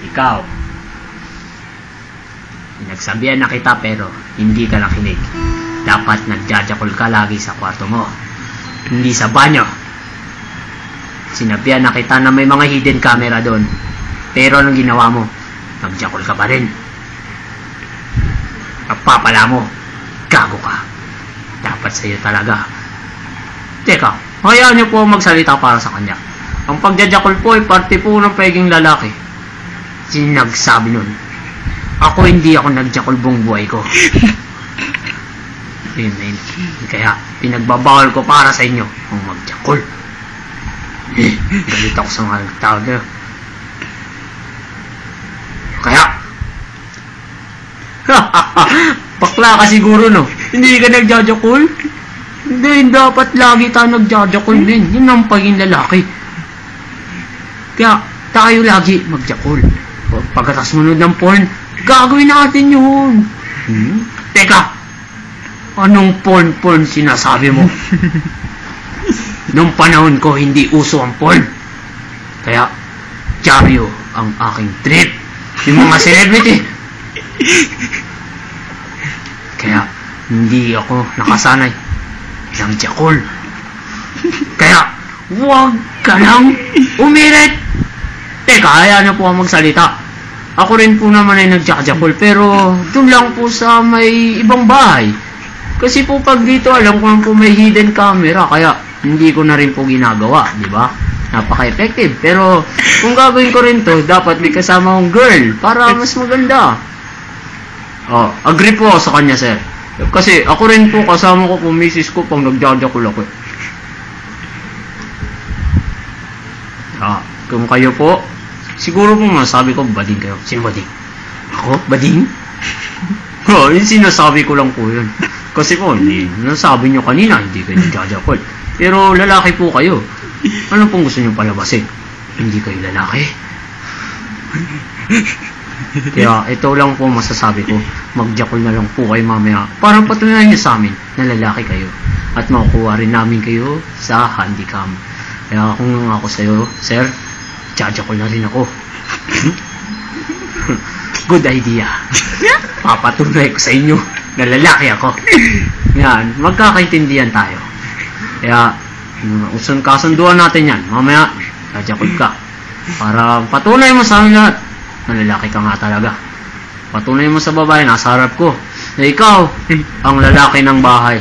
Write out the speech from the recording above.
Ikaw, pinagsabihan na kita pero hindi ka nakinig. Dapat nagjajakol ka lagi sa kwarto mo, hindi sa banyo. Sinabihan na kita na may mga hidden camera doon, pero anong ginawa mo? Nagjakol ka pa rin. Kapapala mo, gago ka. Dapat sa'yo talaga. Teka, hayaan niyo po magsalita para sa kanya. Ang pagjajakol po ay parte po ng pagiging lalaki. Sinagsabi nun. Ako hindi ako nagjakol buong buhay ko. Amen. Kaya pinagbabawal ko para sa inyo ang magjakol. Galit ako sa mga tao na. Kaya bakla ka siguro, no? Hindi ka nagjajakol? Hindi, dapat lagi tayo nagjajakol din. Yun ang pagiging lalaki. Kaya tayo lagi magjakol. Pagkatas munod ng porn, gagawin natin yun. Teka, anong porn sinasabi mo? Nung panahon ko, hindi uso ang porn. Kaya, dyaryo ang aking trip. Yung mga celebrity. Kaya, hindi ako nakasanay ng jakol. Kaya, huwag ka lang umirit. Teka, hayaan na po ang magsalita. Ako rin po naman ay nagjakjakol, pero doon lang po sa may ibang bahay. Kasi po pag dito, alam ko lang po may hidden camera, kaya hindi ko na rin po ginagawa, di ba? Napaka-effective. Pero kung gagawin ko rin to, dapat may kasama akong girl para mas maganda. Oh, agree po ako sa kanya, sir. Kasi ako rin po, kasama ko po misis ko pang nagjajakol ako. Kung kayo po, siguro po masabi ko, bading kayo. Sino bading? Ako? Bading? Yung sinasabi ko lang po yun. Kasi po, nasabi nyo kanina, hindi kayo nagjajakol. Pero lalaki po kayo. Ano pong gusto nyo palabasin? Hindi kayo lalaki. Kaya ito lang po masasabi ko, magjakol na lang po kayo mamaya para patunayan nyo sa amin na lalaki kayo. At makukuha rin namin kayo sa handycam. Kaya kung ako sa'yo, sir, jajakol na rin ako. Good idea. Papatunay ko sa inyo na lalaki ako. Yan, magkakaintindihan tayo. Kaya, kasunduan natin yan. Mamaya, jajakol ka. Para patunay mo sa amin lahat na lalaki ka nga talaga. Patunay mo sa babae, nasa harap ko, na ikaw ang lalaki ng bahay.